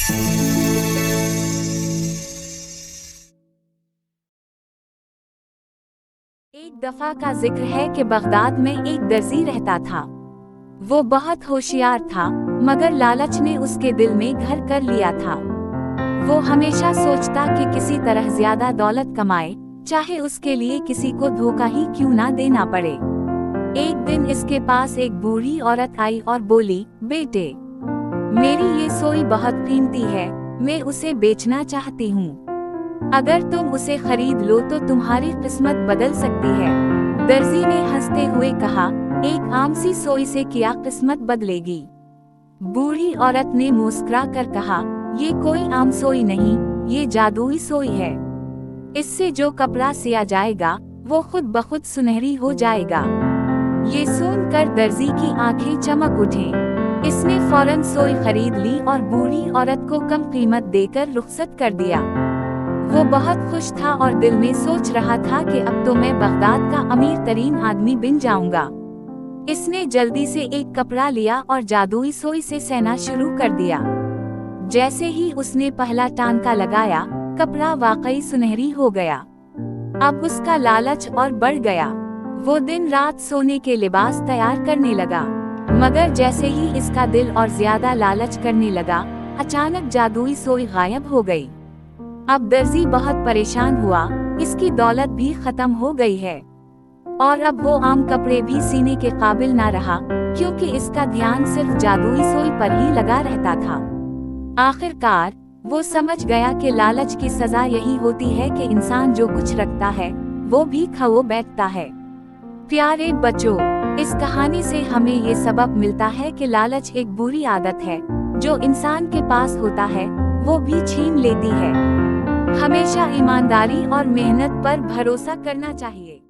एक दफा का जिक्र है कि बगदाद में एक दर्जी रहता था। वो बहुत होशियार था, मगर लालच ने उसके दिल में घर कर लिया था। वो हमेशा सोचता कि किसी तरह ज्यादा दौलत कमाए, चाहे उसके लिए किसी को धोखा ही क्यों ना देना पड़े। एक दिन इसके पास एक बूढ़ी औरत आई और बोली, बेटे, मेरी ये सोई बहुत कीमती है, मैं उसे बेचना चाहती हूँ। अगर तुम उसे खरीद लो तो तुम्हारी किस्मत बदल सकती है। दर्जी ने हंसते हुए कहा, एक आम सी सोई से क्या किस्मत बदलेगी। बूढ़ी औरत ने मुस्कुरा कर कहा, ये कोई आम सोई नहीं, ये जादुई सोई है। इससे जो कपड़ा सिया जाएगा वो खुद बखुद सुनहरी हो जाएगा। ये सुनकर दर्जी की आंखें चमक उठें। इसने फौरन सोई खरीद ली और बूढ़ी औरत को कम कीमत देकर रुखसत कर दिया। वो बहुत खुश था और दिल में सोच रहा था कि अब तो मैं बगदाद का अमीर तरीन आदमी बन जाऊंगा। इसने जल्दी से एक कपड़ा लिया और जादुई सोई से सहना शुरू कर दिया। जैसे ही उसने पहला टांका लगाया, कपड़ा वाकई सुनहरी हो गया। अब उसका लालच और बढ़ गया। वो दिन रात सोने के लिबास तैयार करने लगा, मगर जैसे ही इसका दिल और ज्यादा लालच करने लगा, अचानक जादुई सोई गायब हो गई। अब दर्जी बहुत परेशान हुआ, इसकी दौलत भी खत्म हो गई है और अब वो आम कपड़े भी सीने के काबिल ना रहा, क्योंकि इसका ध्यान सिर्फ जादुई सोई पर ही लगा रहता था। आखिरकार वो समझ गया कि लालच की सजा यही होती है कि इंसान जो कुछ रखता है वो भी खो बैठता है। प्यारे बच्चों, इस कहानी से हमें ये सबक मिलता है कि लालच एक बुरी आदत है, जो इंसान के पास होता है वो भी छीन लेती है। हमेशा ईमानदारी और मेहनत पर भरोसा करना चाहिए।